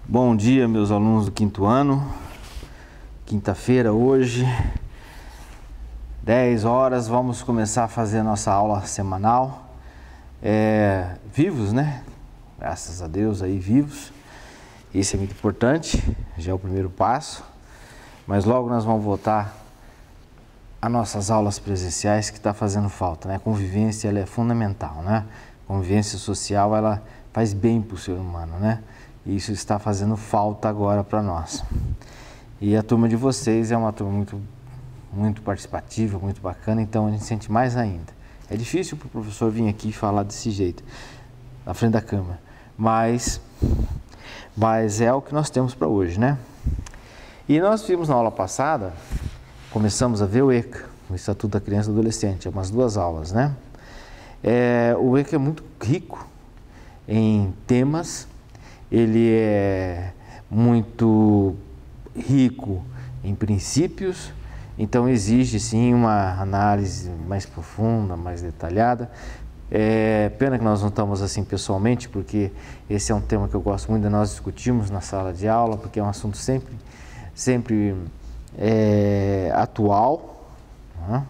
Bom dia, meus alunos do quinto ano. Quinta-feira hoje, 10 horas, vamos começar a fazer a nossa aula semanal. Vivos, né? Graças a Deus aí, vivos. Isso é muito importante, já é o primeiro passo. Mas logo nós vamos voltar às nossas aulas presenciais, que está fazendo falta, né? A convivência, ela é fundamental, né? A convivência social, ela faz bem para o ser humano, né? E isso está fazendo falta agora para nós. E a turma de vocês é uma turma muito participativa, muito bacana, então a gente sente mais ainda. É difícil para o professor vir aqui falar desse jeito, na frente da câmera, mas é o que nós temos para hoje, né? E nós vimos na aula passada, começamos a ver o ECA, o Estatuto da Criança e do Adolescente, umas 2 aulas, né? O ECA é muito rico em temas, ele é muito rico em princípios, então exige sim uma análise mais profunda, mais detalhada. Pena que nós não estamos assim pessoalmente, porque esse é um tema que eu gosto muito de nós discutirmos na sala de aula, porque é um assunto sempre atual, né?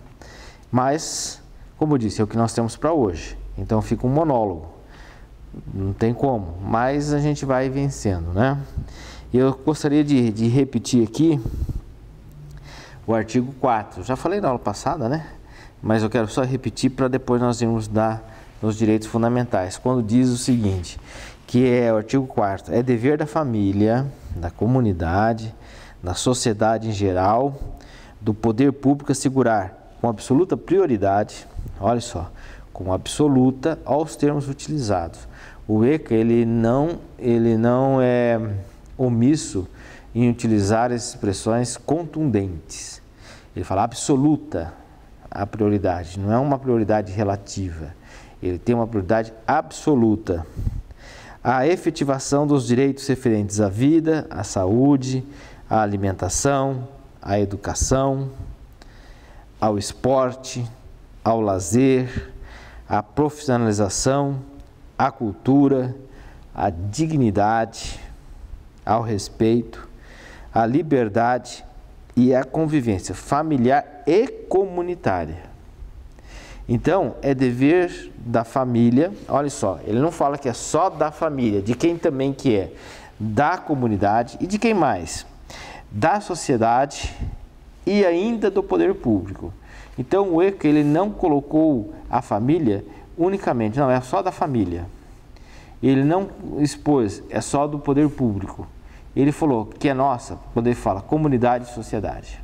Mas, como eu disse, é o que nós temos para hoje, então fica um monólogo. Não tem como, mas a gente vai vencendo, né? E eu gostaria de repetir aqui o artigo 4. Já falei na aula passada, né? Mas eu quero só repetir para depois nós irmos dar nos direitos fundamentais. Quando diz o seguinte, que é o artigo 4, é dever da família, da comunidade, da sociedade em geral, do poder público assegurar com absoluta prioridade, olha só, com absoluta aos termos utilizados. O ECA, ele não é omisso em utilizar as expressões contundentes. Ele fala absoluta a prioridade, não é uma prioridade relativa. Ele tem uma prioridade absoluta. A efetivação dos direitos referentes à vida, à saúde, à alimentação, à educação, ao esporte, ao lazer, à profissionalização, à cultura, à dignidade, ao respeito, à liberdade e à convivência familiar e comunitária. Então, é dever da família, olha só, ele não fala que é só da família, de quem também que é, da comunidade e de quem mais? Da sociedade e ainda do poder público. Então, o ECA, ele não colocou a família unicamente, não, é só da família. Ele não expôs, é só do poder público. Ele falou que é nossa, quando ele fala comunidade e sociedade.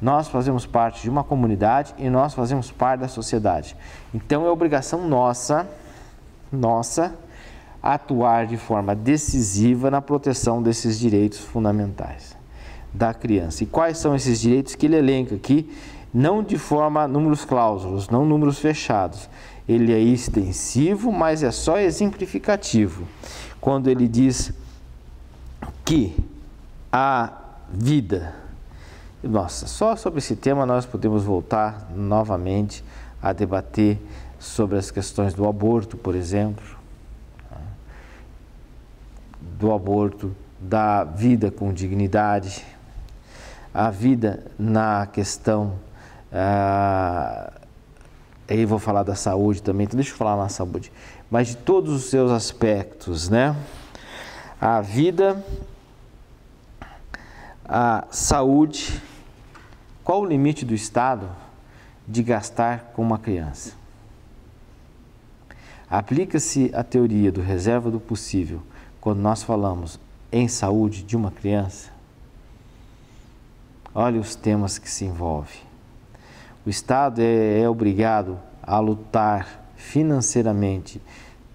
Nós fazemos parte de uma comunidade e nós fazemos parte da sociedade. Então é obrigação nossa atuar de forma decisiva na proteção desses direitos fundamentais da criança. E quais são esses direitos que ele elenca aqui? Não de forma números clausulos, não números fechados. Ele é extensivo, mas é só exemplificativo. Quando ele diz que a vida... Nossa, só sobre esse tema nós podemos voltar novamente a debater sobre as questões do aborto, por exemplo. Do aborto, da vida com dignidade, a vida na questão... Aí vou falar da saúde também, então deixa eu falar na saúde, mas de todos os seus aspectos, né? A vida, a saúde, qual o limite do Estado de gastar com uma criança? Aplica-se a teoria do reserva do possível quando nós falamos em saúde de uma criança? Olha os temas que se envolvem. O Estado é obrigado a lutar financeiramente,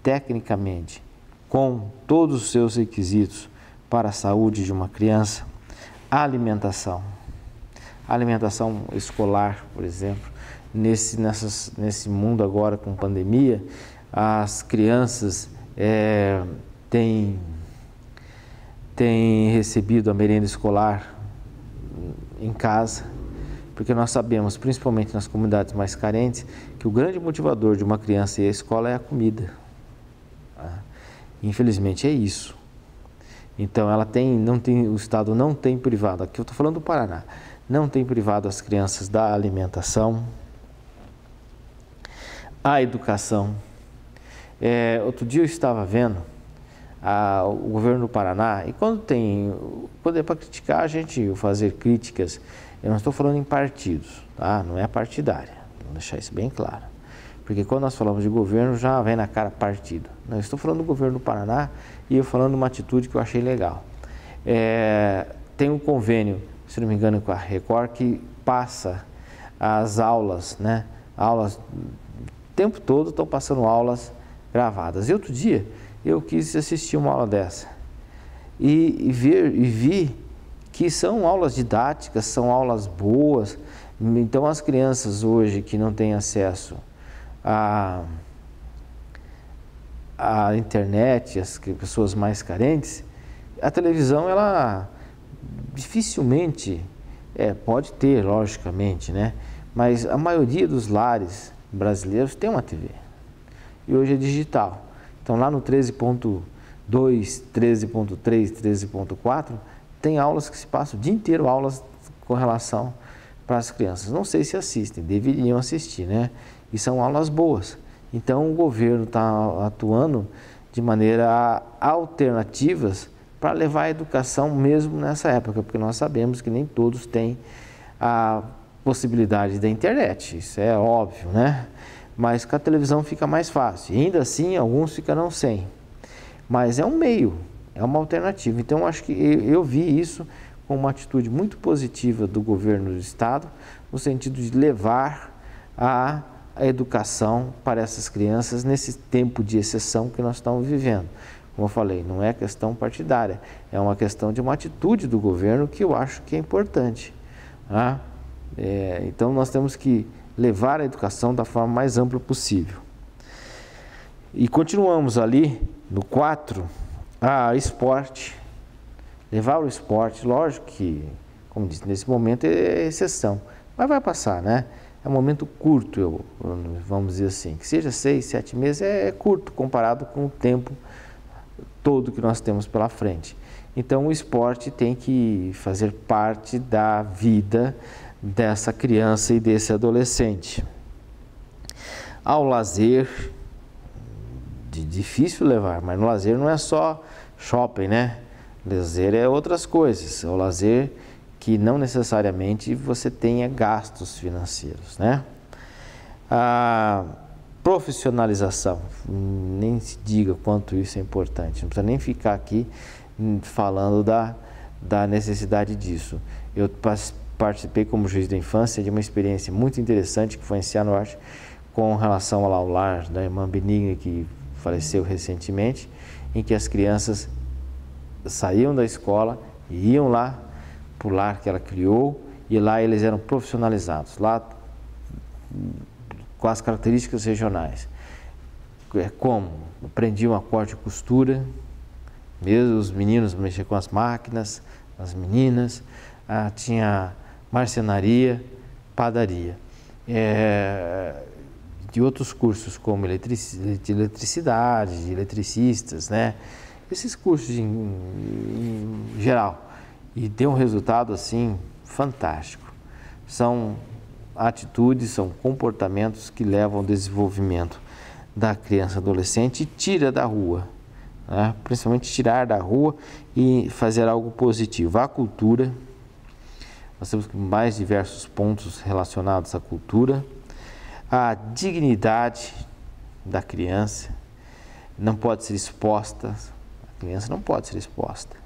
tecnicamente, com todos os seus requisitos para a saúde de uma criança. A alimentação escolar, por exemplo, nesse mundo agora com pandemia, as crianças têm recebido a merenda escolar em casa, porque nós sabemos, principalmente nas comunidades mais carentes, que o grande motivador de uma criança ir à escola é a comida. Infelizmente é isso. Então o Estado não tem privado, aqui eu estou falando do Paraná, não tem privado as crianças da alimentação, a educação. Outro dia eu estava vendo o governo do Paraná, e quando é para criticar, a gente fazer críticas, eu não estou falando em partidos, tá? Não é partidária, vou deixar isso bem claro. Porque quando nós falamos de governo, já vem na cara partido. Não, eu estou falando do governo do Paraná e eu falando de uma atitude que eu achei legal. Tem um convênio, se não me engano, com a Record, que passa as aulas, né? Aulas, o tempo todo estão passando aulas gravadas. E outro dia eu quis assistir uma aula dessa e vi que são aulas didáticas, são aulas boas. Então as crianças hoje que não têm acesso à internet, as pessoas mais carentes, a televisão, ela dificilmente, pode ter, logicamente, né? Mas a maioria dos lares brasileiros tem uma TV. E hoje é digital. Então lá no 13.2, 13.3, 13.4, tem aulas que se passam o dia inteiro, aulas com relação para as crianças. Não sei se assistem, deveriam assistir, né? E são aulas boas. Então o governo está atuando de maneira alternativas para levar a educação mesmo nessa época, porque nós sabemos que nem todos têm a possibilidade da internet, isso é óbvio, né? Mas com a televisão fica mais fácil, e ainda assim alguns ficarão sem. Mas é um meio, é uma alternativa. Então acho que eu vi isso como uma atitude muito positiva do governo do estado, no sentido de levar a educação para essas crianças nesse tempo de exceção que nós estamos vivendo. Como eu falei, não é questão partidária, é uma questão de uma atitude do governo que eu acho que é importante. Tá? Então nós temos que levar a educação da forma mais ampla possível. E continuamos ali no 4, esporte. Levar o esporte, lógico que, como disse, nesse momento é exceção, mas vai passar, né? É um momento curto, vamos dizer assim, que seja 6, 7 meses é curto comparado com o tempo todo que nós temos pela frente. Então o esporte tem que fazer parte da vida dessa criança e desse adolescente. Ao lazer, difícil levar, mas no lazer não é só shopping, né? Lazer é outras coisas, é o lazer que não necessariamente você tenha gastos financeiros, né? A profissionalização, nem se diga quanto isso é importante, não precisa nem ficar aqui falando da necessidade disso. Eu participei como juiz da infância de uma experiência muito interessante que foi em Cianorte, com relação ao lar da irmã Benigna, que faleceu recentemente, em que as crianças saíam da escola e iam lá para o lar que ela criou, e lá eles eram profissionalizados, lá com as características regionais. Como? Aprendiam a corte e costura, mesmo os meninos mexer com as máquinas, as meninas, tinha marcenaria, padaria. De outros cursos como de eletricidade, de eletricistas, né? Esses cursos em geral. E deu um resultado assim fantástico. São atitudes, são comportamentos que levam ao desenvolvimento da criança e adolescente e tira da rua, né? Principalmente tirar da rua e fazer algo positivo. A cultura, nós temos mais diversos pontos relacionados à cultura. A dignidade da criança não pode ser exposta, a criança não pode ser exposta,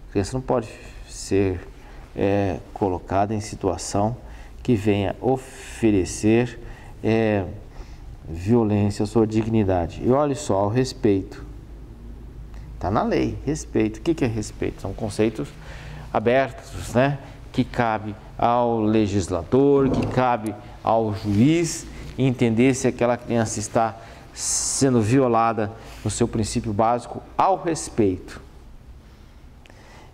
a criança não pode ser colocada em situação que venha oferecer violência à sua dignidade. E olha só, o respeito, está na lei, respeito. O que é respeito? São conceitos abertos, né? Que cabe ao legislador, que cabe ao juiz entender se aquela criança está sendo violada no seu princípio básico ao respeito.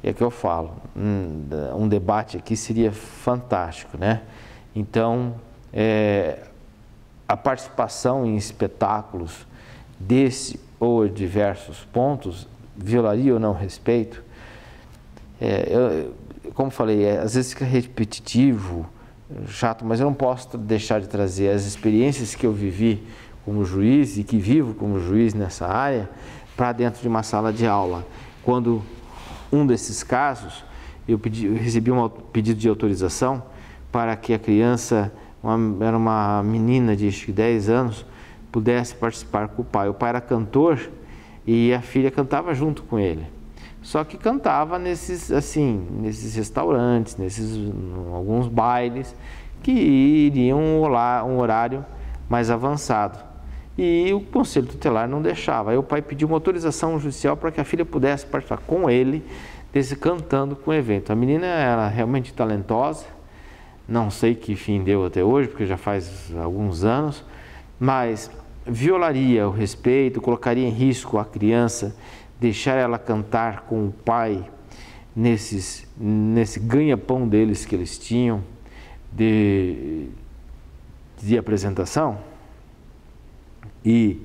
É que eu falo, um debate aqui seria fantástico, né? Então, a participação em espetáculos desse ou diversos pontos violaria ou não o respeito, como falei, às vezes fica repetitivo, chato, mas eu não posso deixar de trazer as experiências que eu vivi como juiz e que vivo como juiz nessa área para dentro de uma sala de aula. Quando um desses casos, eu recebi um pedido de autorização para que a criança, era uma menina de acho que 10 anos, pudesse participar com o pai. O pai era cantor e a filha cantava junto com ele. Só que cantava nesses restaurantes, alguns bailes que iriam um horário mais avançado. E o conselho tutelar não deixava. Aí o pai pediu uma autorização judicial para que a filha pudesse participar com ele desse cantando com o evento. A menina era realmente talentosa, não sei que fim deu até hoje, porque já faz alguns anos, mas violaria o respeito, colocaria em risco a criança, deixar ela cantar com o pai nesse ganha-pão deles que eles tinham de apresentação. E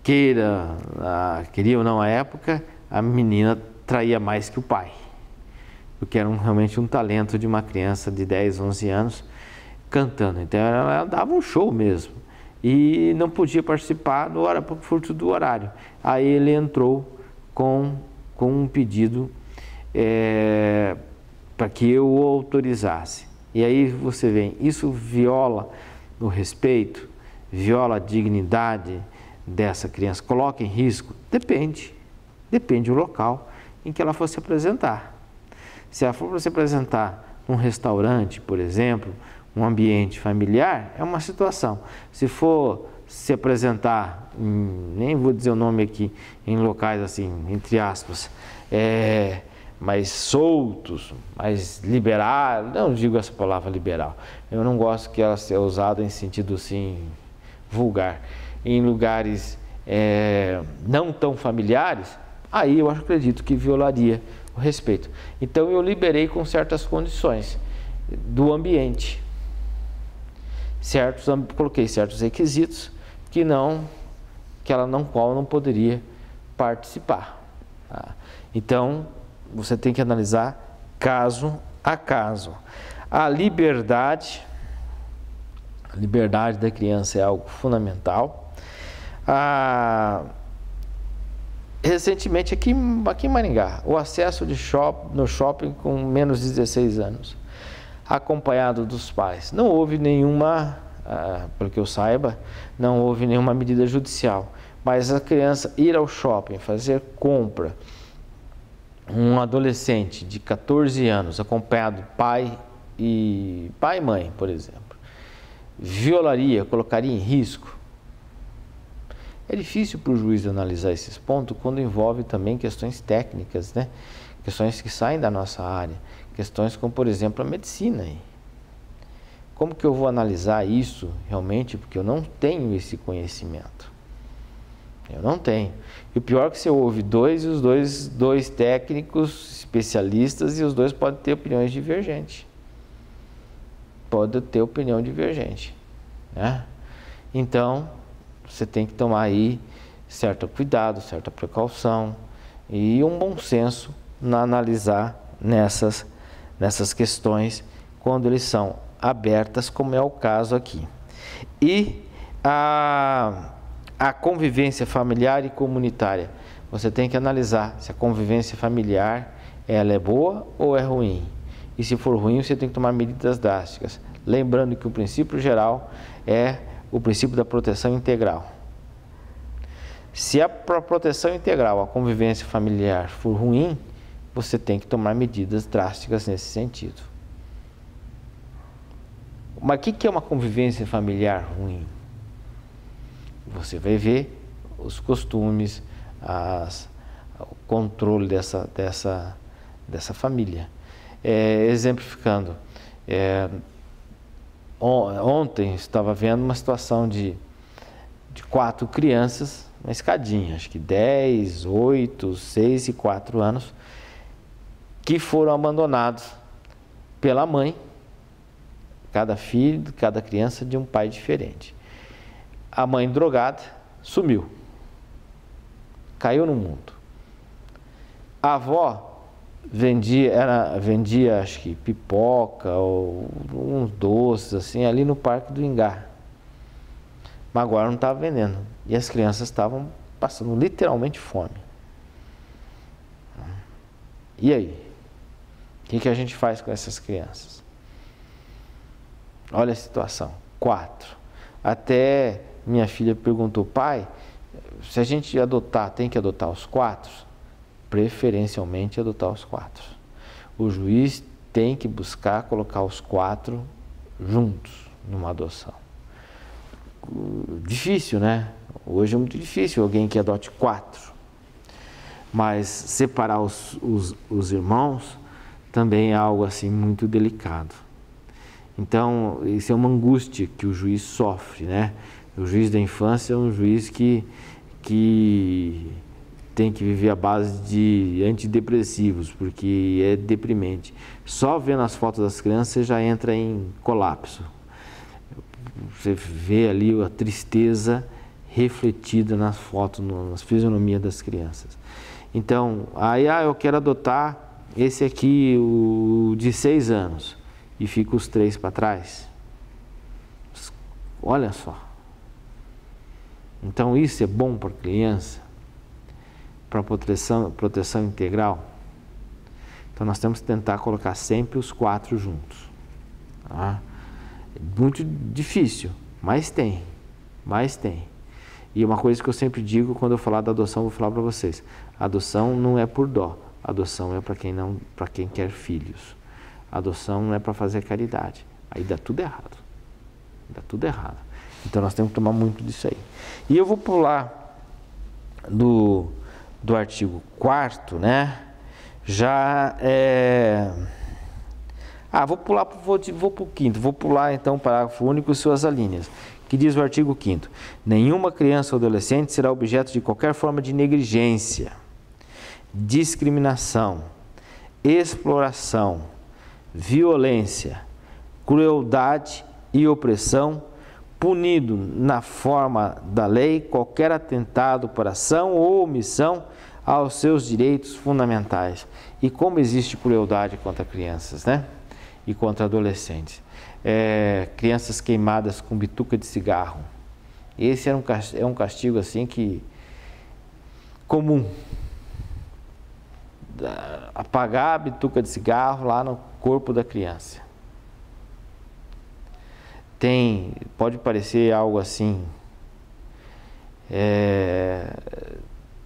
queria ou não à época, a menina traía mais que o pai, porque era realmente um talento de uma criança de 10, 11 anos cantando. Então ela dava um show mesmo e não podia participar por furto do horário. Aí ele entrou com um pedido para que eu o autorizasse. E aí você vê, isso viola o respeito, viola a dignidade dessa criança, coloca em risco? Depende do local em que ela for se apresentar. Se ela for se apresentar num restaurante, por exemplo, um ambiente familiar, é uma situação. Se for se apresentar, nem vou dizer o nome aqui, em locais assim, entre aspas, mais soltos, mais liberais, não digo essa palavra liberal, eu não gosto que ela seja usada em sentido assim, vulgar, em lugares não tão familiares, aí eu acredito que violaria o respeito. Então eu liberei com certas condições do ambiente, coloquei certos requisitos qual não poderia participar. Tá? Então você tem que analisar caso a caso. A liberdade da criança é algo fundamental. Recentemente aqui em Maringá, o acesso no shopping com menos de 16 anos, acompanhado dos pais. Não houve nenhuma, pelo que eu saiba, não houve nenhuma medida judicial, mas a criança ir ao shopping, fazer compra, um adolescente de 14 anos, acompanhado pai e mãe, por exemplo, colocaria em risco? É difícil para o juiz analisar esses pontos quando envolve também questões técnicas, né? Questões que saem da nossa área, questões como, por exemplo, a medicina. Como que eu vou analisar isso realmente? Porque eu não tenho esse conhecimento. Eu não tenho. E o pior é que você ouve dois técnicos especialistas e os dois podem ter opiniões divergentes. Né? Então, você tem que tomar aí certo cuidado, certa precaução e um bom senso na analisar nessas questões quando eles são abertas, como é o caso aqui. E a convivência familiar e comunitária. Você tem que analisar se a convivência familiar ela é boa ou é ruim. E se for ruim, você tem que tomar medidas drásticas. Lembrando que o princípio geral é o princípio da proteção integral. Se a proteção integral, a convivência familiar for ruim, você tem que tomar medidas drásticas nesse sentido. Mas o que é uma convivência familiar ruim? Você vai ver os costumes, o controle dessa família. Exemplificando, ontem estava vendo uma situação de 4 crianças, uma escadinha, acho que 10, 8, 6 e 4 anos, que foram abandonados pela mãe, cada filho, cada criança de um pai diferente. A mãe drogada sumiu, caiu no mundo. A avó vendia acho que pipoca ou uns doces assim ali no Parque do Ingá. Mas agora não estava vendendo. E as crianças estavam passando literalmente fome. E aí? O que a gente faz com essas crianças? Olha a situação. 4. Até minha filha perguntou: pai, se a gente adotar, tem que adotar os 4? Preferencialmente adotar os 4. O juiz tem que buscar colocar os 4 juntos numa adoção. Difícil, né? Hoje é muito difícil alguém que adote 4. Mas separar os irmãos também é algo assim muito delicado. Então, isso é uma angústia que o juiz sofre, né? O juiz da infância é um juiz que tem que viver à base de antidepressivos, porque é deprimente. Só vendo as fotos das crianças você já entra em colapso. Você vê ali a tristeza refletida nas fotos, nas fisionomias das crianças. Então, aí eu quero adotar esse aqui, o de 6 anos, e fica os 3 para trás. Olha só. Então isso é bom para a criança, para proteção integral. Então nós temos que tentar colocar sempre os 4 juntos. Tá? É muito difícil, mas tem. E uma coisa que eu sempre digo quando eu falar da adoção, vou falar para vocês: a adoção não é por dó, a adoção é para quem quer filhos. A adoção não é para fazer caridade. Aí dá tudo errado. Então nós temos que tomar muito disso aí. E eu vou pular do artigo 4º, né? Já vou para o 5º. Vou pular então o parágrafo único e suas alíneas, que diz o artigo 5º: nenhuma criança ou adolescente será objeto de qualquer forma de negligência, discriminação, exploração, violência, crueldade e opressão, punido na forma da lei qualquer atentado por ação ou omissão aos seus direitos fundamentais. E como existe crueldade contra crianças, né? E contra adolescentes. Crianças queimadas com bituca de cigarro. Esse é um castigo assim que comum. Apagar a bituca de cigarro lá no corpo da criança. Pode parecer algo assim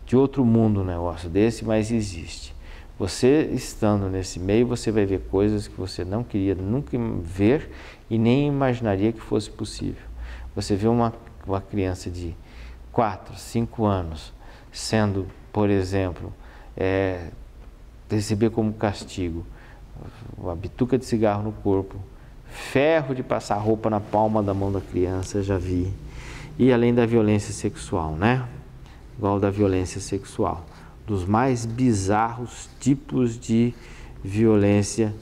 de outro mundo um negócio desse, mas existe. Você estando nesse meio, você vai ver coisas que você não queria nunca ver e nem imaginaria que fosse possível. Você vê uma criança de 4, 5 anos sendo, por exemplo, receber como castigo uma bituca de cigarro no corpo, ferro de passar roupa na palma da mão da criança, já vi. E além da violência sexual, né? Igual da violência sexual. Dos mais bizarros tipos de violência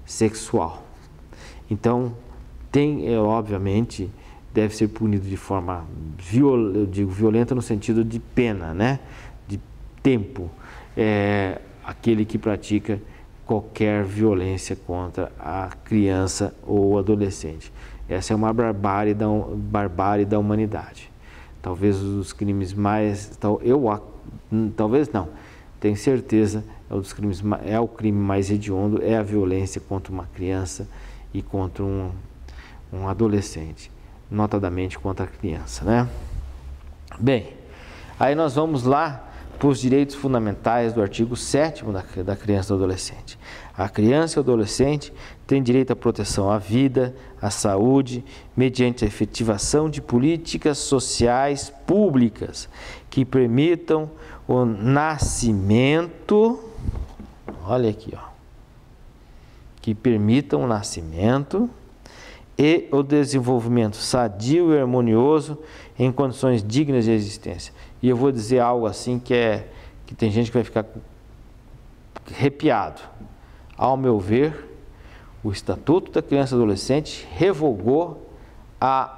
sexual. Então, obviamente, deve ser punido de forma violenta no sentido de pena, né? De tempo. Aquele que pratica qualquer violência contra a criança ou adolescente. Essa é uma barbárie da humanidade. Talvez os crimes mais... Talvez não. Tenho certeza, é o crime mais hediondo, é a violência contra uma criança e contra um adolescente. Notadamente contra a criança, né? Bem, aí nós vamos lá para os direitos fundamentais do artigo 7º da criança e do adolescente. A criança e o adolescente têm direito à proteção à vida, à saúde, mediante a efetivação de políticas sociais públicas que permitam o nascimento, olha aqui, que permitam o nascimento e o desenvolvimento sadio e harmonioso em condições dignas de existência. E eu vou dizer algo assim que tem gente que vai ficar arrepiado. Ao meu ver, o Estatuto da Criança e Adolescente revogou o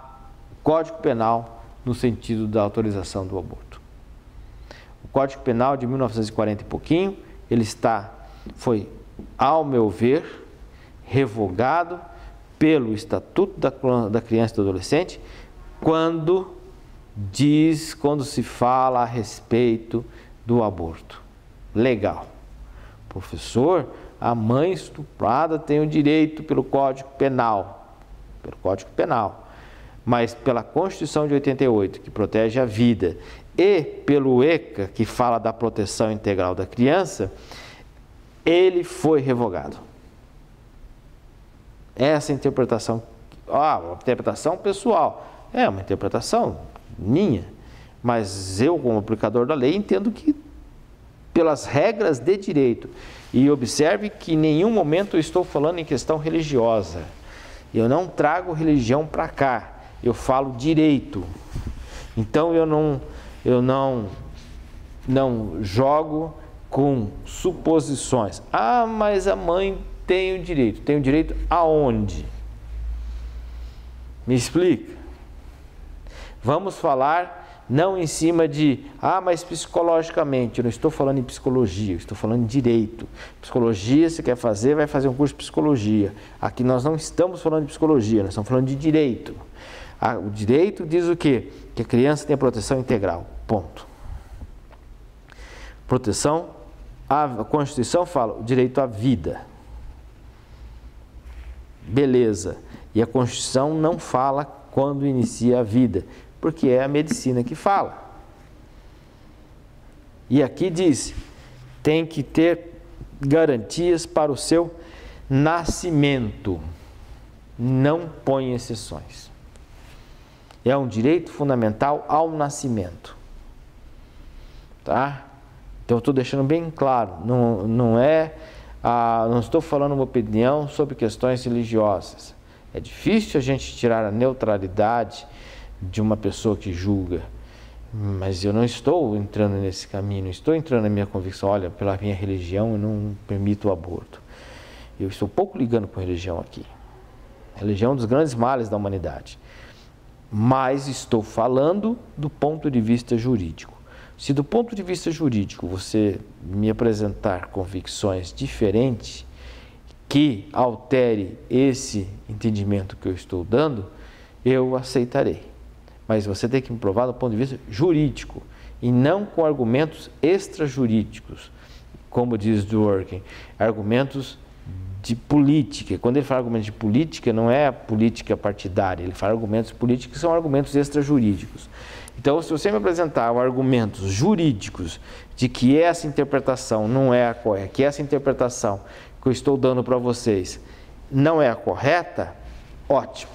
Código Penal no sentido da autorização do aborto. O Código Penal de 1940 e pouquinho, ele foi, ao meu ver, revogado pelo Estatuto da Criança e do Adolescente, quando se fala a respeito do aborto. Legal. Professor, a mãe estuprada tem o direito pelo Código Penal, mas pela Constituição de 88, que protege a vida, e pelo ECA, que fala da proteção integral da criança, ele foi revogado. Essa interpretação, uma interpretação pessoal, é uma interpretação minha, mas eu, como aplicador da lei, entendo que pelas regras de direito, e observe que em nenhum momento eu estou falando em questão religiosa, eu não trago religião para cá, eu falo direito, então eu não jogo com suposições. Ah, mas a mãe tem o direito aonde? Me explica. Vamos falar não em cima de, mas psicologicamente, eu não estou falando em psicologia, eu estou falando em direito. Psicologia, se quer fazer, vai fazer um curso de psicologia. Aqui nós não estamos falando de psicologia, nós estamos falando de direito. O direito diz o quê? Que a criança tem a proteção integral, ponto. Proteção, a Constituição fala o direito à vida. Beleza. E a Constituição não fala quando inicia a vida, porque é a medicina que fala. E aqui diz, tem que ter garantias para o seu nascimento. Não põe exceções. É um direito fundamental ao nascimento. Tá? Então eu estou deixando bem claro, não estou falando uma opinião sobre questões religiosas. É difícil a gente tirar a neutralidade de uma pessoa que julga, mas eu não estou entrando nesse caminho, não estou entrando na minha convicção, olha, pela minha religião eu não permito o aborto. Eu estou pouco ligando com a religião aqui. A religião é um dos grandes males da humanidade. Mas estou falando do ponto de vista jurídico. Se do ponto de vista jurídico você me apresentar convicções diferentes que altere esse entendimento que eu estou dando, eu aceitarei. Mas você tem que me provar do ponto de vista jurídico e não com argumentos extrajurídicos, como diz Dworkin, argumentos de política. Quando ele fala argumentos de política, não é política partidária, ele fala argumentos políticos que são argumentos extrajurídicos. Então, se você me apresentar argumentos jurídicos de que essa interpretação não é a correta, que essa interpretação que eu estou dando para vocês não é a correta, ótimo.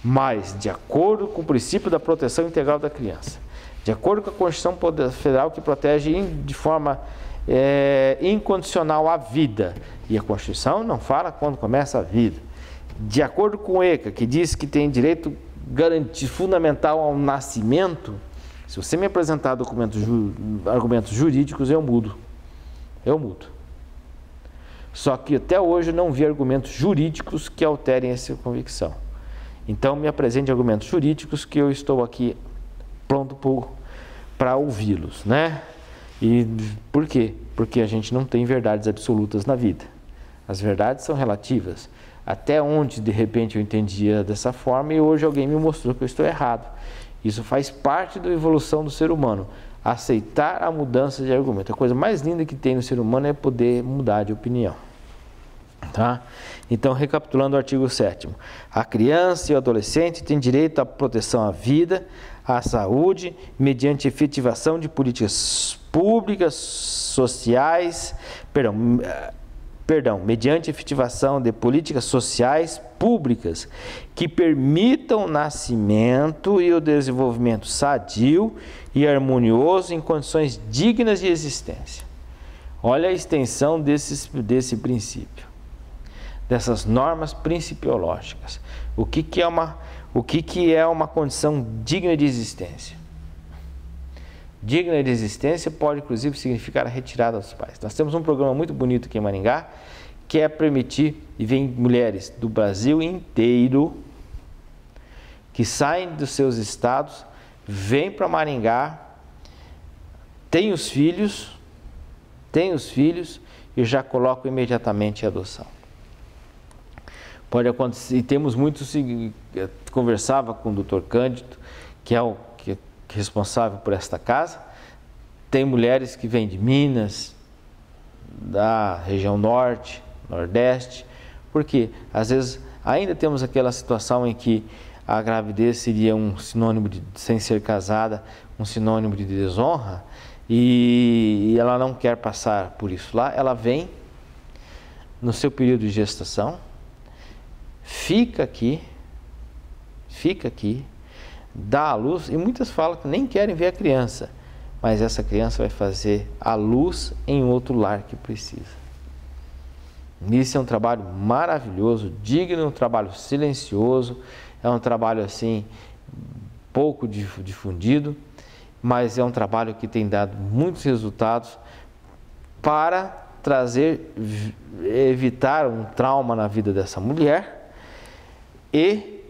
Mas, de acordo com o princípio da proteção integral da criança, de acordo com a Constituição Federal que protege de forma incondicional a vida, e a Constituição não fala quando começa a vida, de acordo com o ECA, que diz que tem direito garantido fundamental ao nascimento, se você me apresentar argumentos jurídicos, eu mudo. Só que até hoje eu não vi argumentos jurídicos que alterem essa convicção. Então me apresente argumentos jurídicos que eu estou aqui pronto para ouvi-los, né? E por quê? Porque a gente não tem verdades absolutas na vida. As verdades são relativas. Até onde de repente eu entendia dessa forma e hoje alguém me mostrou que eu estou errado. Isso faz parte da evolução do ser humano. Aceitar a mudança de argumento. A coisa mais linda que tem no ser humano é poder mudar de opinião. Tá? Então, recapitulando o artigo 7º. A criança e o adolescente têm direito à proteção à vida, à saúde, mediante efetivação de políticas públicas, sociais, mediante efetivação de políticas sociais públicas que permitam o nascimento e o desenvolvimento sadio e harmonioso em condições dignas de existência. Olha a extensão desse princípio, dessas normas principiológicas. O que é uma condição digna de existência? Digna de existência pode, inclusive, significar a retirada dos pais. Nós temos um programa muito bonito aqui em Maringá, que é permitir, e vem mulheres do Brasil inteiro, que saem dos seus estados, vêm para Maringá, têm os filhos, tem os filhos e já colocam imediatamente em adoção. Pode acontecer, e temos muitos, conversava com o Dr. Cândido, que é o responsável por esta casa, tem mulheres que vêm de Minas, da região norte, nordeste, porque às vezes ainda temos aquela situação em que a gravidez seria um sinônimo de, sem ser casada, um sinônimo de desonra, e ela não quer passar por isso lá, ela vem no seu período de gestação, fica aqui, dá à luz, e muitas falam que nem querem ver a criança, mas essa criança vai fazer a luz em outro lar que precisa. Isso é um trabalho maravilhoso, digno, um trabalho silencioso, é um trabalho assim, pouco difundido, mas é um trabalho que tem dado muitos resultados para evitar um trauma na vida dessa mulher e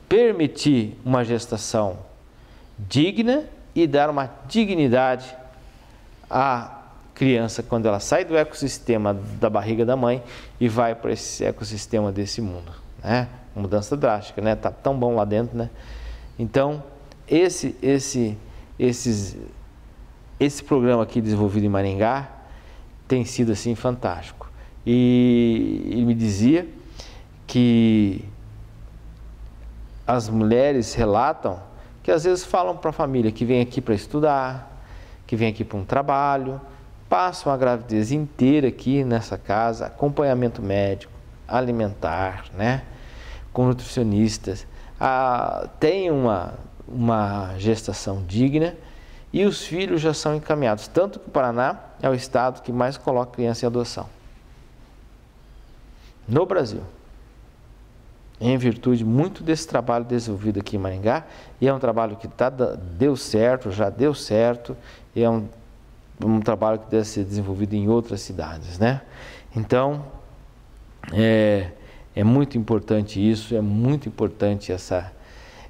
permitir uma gestação digna e dar uma dignidade à criança quando ela sai do ecossistema da barriga da mãe e vai para esse ecossistema desse mundo, né? Mudança drástica, né? Tá tão bom lá dentro, né? Então, esse programa aqui desenvolvido em Maringá tem sido assim fantástico. E ele me dizia que as mulheres relatam que às vezes falam para a família que vem aqui para estudar, que vem aqui para um trabalho, passam a gravidez inteira aqui nessa casa, acompanhamento médico, alimentar, né? Com nutricionistas, tem uma gestação digna e os filhos já são encaminhados. Tanto que o Paraná é o estado que mais coloca criança em adoção no Brasil, em virtude muito desse trabalho desenvolvido aqui em Maringá, e é um trabalho que deu certo, já deu certo, e é um trabalho que deve ser desenvolvido em outras cidades, né? Então, é muito importante isso, é muito importante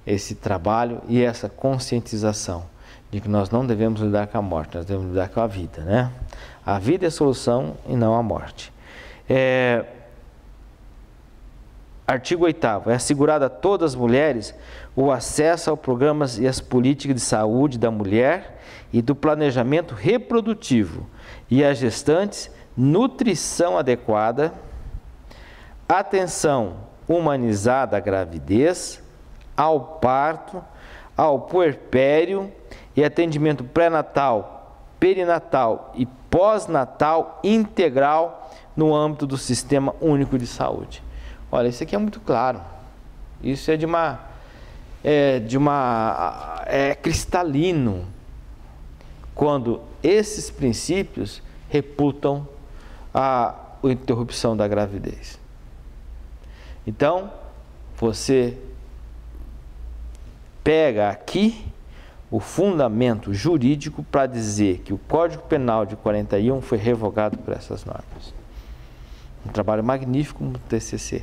esse trabalho e essa conscientização de que nós não devemos lidar com a morte, nós devemos lidar com a vida, né? A vida é a solução e não a morte. Artigo 8º. É assegurado a todas as mulheres o acesso aos programas e às políticas de saúde da mulher e do planejamento reprodutivo, e às gestantes, nutrição adequada, atenção humanizada à gravidez, ao parto, ao puerpério e atendimento pré-natal, perinatal e pós-natal integral no âmbito do Sistema Único de Saúde. Olha, isso aqui é muito claro. Isso é cristalino quando esses princípios reputam a interrupção da gravidez. Então, você pega aqui o fundamento jurídico para dizer que o Código Penal de 41 foi revogado por essas normas. Um trabalho magnífico no TCC,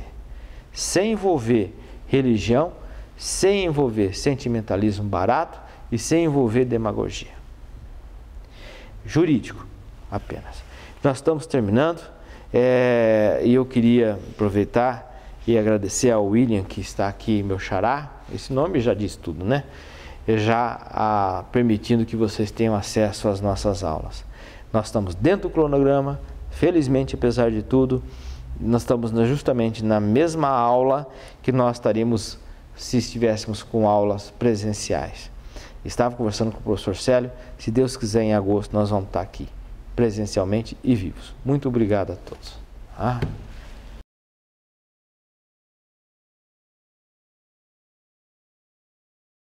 sem envolver religião, sem envolver sentimentalismo barato e sem envolver demagogia. Jurídico apenas. Nós estamos terminando, e eu queria aproveitar e agradecer ao William, que está aqui, meu xará. Esse nome já diz tudo, né? Já permitindo que vocês tenham acesso às nossas aulas. Nós estamos dentro do cronograma, felizmente, apesar de tudo, nós estamos justamente na mesma aula que nós estaríamos se estivéssemos com aulas presenciais. Estava conversando com o professor Célio, se Deus quiser, em agosto nós vamos estar aqui, presencialmente e vivos. Muito obrigado a todos.